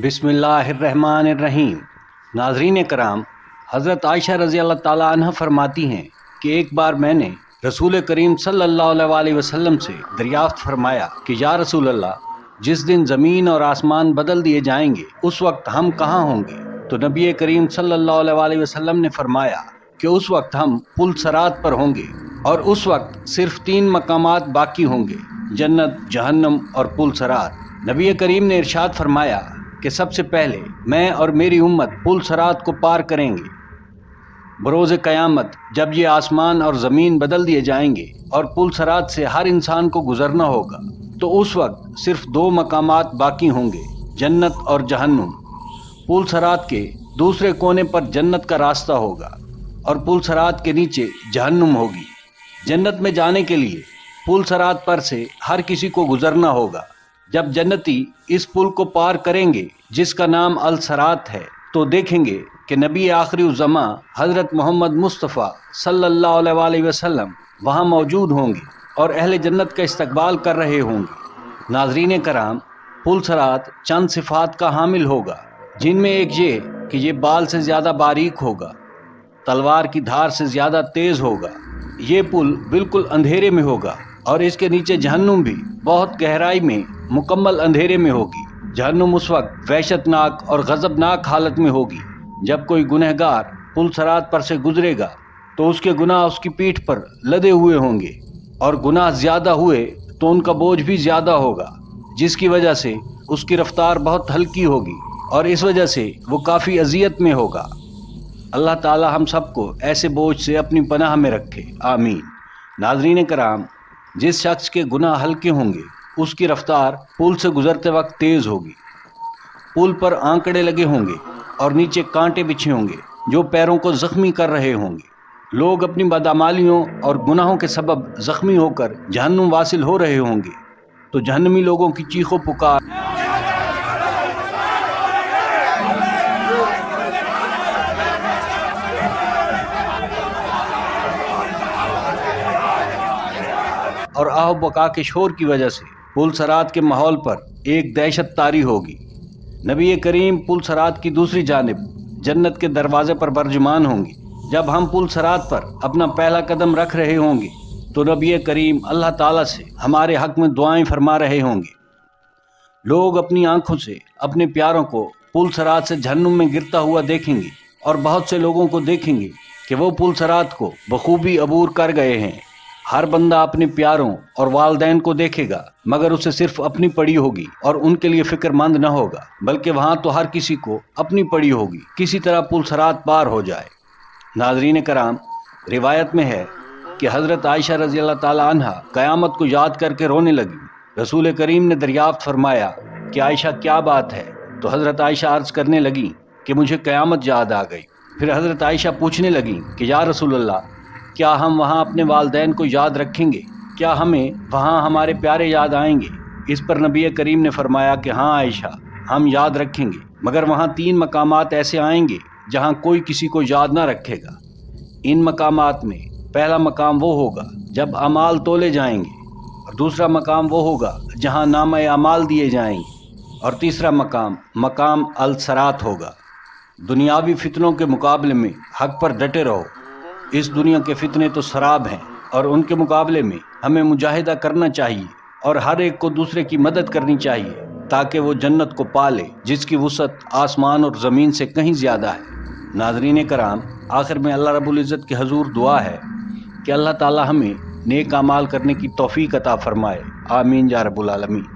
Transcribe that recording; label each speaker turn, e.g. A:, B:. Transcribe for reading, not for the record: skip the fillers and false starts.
A: बिस्मिल्लाहिर्रहमानिर्रहीम। नाज़रीन कराम, हज़रत आयशा रज़ी अल्लाह ताला अन्हा फरमाती हैं कि एक बार मैंने रसूल करीम सल्लल्लाहु अलैहि वसल्लम से दरियाफ़्त फरमाया कि या रसूल अल्लाह, जिस दिन ज़मीन और आसमान बदल दिए जाएंगे उस वक्त हम कहाँ होंगे? तो नबी करीम सल्लल्लाहु अलैहि वसल्लम ने फरमाया कि उस वक्त हम पुल सरात पर होंगे और उस वक्त सिर्फ 3 मकामात बाकी होंगे, जन्नत, जहन्नम और पुल सरात। नबी करीम ने इरशाद फरमाया कि सबसे पहले मैं और मेरी उम्मत पुल सरात को पार करेंगे। बरोज़ क़यामत जब ये आसमान और ज़मीन बदल दिए जाएंगे और पुल सरात से हर इंसान को गुजरना होगा, तो उस वक्त सिर्फ 2 मकामात बाकी होंगे, जन्नत और जहन्नुम। पुल सरात के दूसरे कोने पर जन्नत का रास्ता होगा और पुल सरात के नीचे जहन्नुम होगी। जन्नत में जाने के लिए पुल सरात पर से हर किसी को गुजरना होगा। जब जन्नती इस पुल को पार करेंगे जिसका नाम अल सरात है, तो देखेंगे कि नबी आखिरी ज़मा हज़रत मोहम्मद मुस्तफ़ा सल्लल्लाहु अलैहि वसल्लम वहाँ मौजूद होंगे और अहले जन्नत का इस्तकबाल कर रहे होंगे। नाज़रीन कराम, पुल सरात चंद सिफ़ात का हामिल होगा, जिनमें एक ये कि ये बाल से ज़्यादा बारीक होगा, तलवार की धार से ज़्यादा तेज़ होगा। ये पुल बिल्कुल अंधेरे में होगा और इसके नीचे जहन्नुम भी बहुत गहराई में मुकम्मल अंधेरे में होगी। जहन्नुम उस वक्त वहशतनाक और गज़बनाक हालत में होगी जब कोई गुनहगार पुल सरात पर से गुजरेगा तो उसके गुनाह उसकी पीठ पर लदे हुए होंगे, और गुनाह ज़्यादा हुए तो उनका बोझ भी ज़्यादा होगा, जिसकी वजह से उसकी रफ्तार बहुत हल्की होगी और इस वजह से वो काफ़ी अजियत में होगा। अल्लाह ताला हम सबको ऐसे बोझ से अपनी पनाह में रखे, आमीन। नाज़रीन कराम, जिस शख्स के गुनाह हल्के होंगे उसकी रफ्तार पुल से गुजरते वक्त तेज़ होगी। पुल पर आंकड़े लगे होंगे और नीचे कांटे बिछे होंगे जो पैरों को ज़ख्मी कर रहे होंगे। लोग अपनी बदअमालियों और गुनाहों के सबब ज़ख्मी होकर जहन्नुम वासिल हो रहे होंगे, तो जहन्नमी लोगों की चीखों पुकार और आहो बका के शोर की वजह से पुल सरात के माहौल पर एक दहशत तारी होगी। नबी करीम पुल सरात की दूसरी जानिब जन्नत के दरवाजे पर बरजुमान होंगे। जब हम पुल सरात पर अपना पहला कदम रख रहे होंगे तो नबी करीम अल्लाह ताला से हमारे हक में दुआएं फरमा रहे होंगे। लोग अपनी आंखों से अपने प्यारों को पुल सरात से जहन्नुम में गिरता हुआ देखेंगे और बहुत से लोगों को देखेंगे कि वो पुल सरात को बखूबी अबूर कर गए हैं। हर बंदा अपने प्यारों और वालदैन को देखेगा, मगर उसे सिर्फ अपनी पड़ी होगी और उनके लिए फिक्रमंद न होगा, बल्कि वहाँ तो हर किसी को अपनी पड़ी होगी, किसी तरह पुल सरात पार हो जाए। नाज़रीन कराम, रिवायत में है कि हज़रत आयशा रज़ी अल्लाह ताला अन्हा क़यामत को याद करके रोने लगी। रसूल करीम ने दरियाफ़्त फरमाया कि आयशा क्या बात है? तो हज़रत आयशा अर्ज़ करने लगी कि मुझे क़यामत याद आ गई। फिर हज़रत आयशा पूछने लगी कि या रसूल अल्लाह, क्या हम वहाँ अपने वालदैन को याद रखेंगे? क्या हमें वहाँ हमारे प्यारे याद आएंगे? इस पर नबी करीम ने फरमाया कि हाँ आयशा, हम याद रखेंगे, मगर वहाँ 3 मकामात ऐसे आएंगे जहाँ कोई किसी को याद ना रखेगा। इन मकामात में पहला मकाम वो होगा जब अमाल तोले जाएंगे, और दूसरा मकाम वो होगा जहाँ नामे अमाल दिए जाएंगे, और तीसरा मकाम अल सरात होगा। दुनियावी फितनों के मुकाबले में हक पर डटे रहो। इस दुनिया के फितने तो शराब हैं और उनके मुकाबले में हमें मुजाहिदा करना चाहिए और हर एक को दूसरे की मदद करनी चाहिए ताकि वो जन्नत को पाले जिसकी वुसअत आसमान और ज़मीन से कहीं ज़्यादा है। नाज़रीन कराम, आखिर में अल्लाह रब्बुल इज़्ज़त के हजूर दुआ है कि अल्लाह ताला हमें नेक अमाल करने की तौफीक अता फरमाए, आमीन या रब्बुल आलमीन।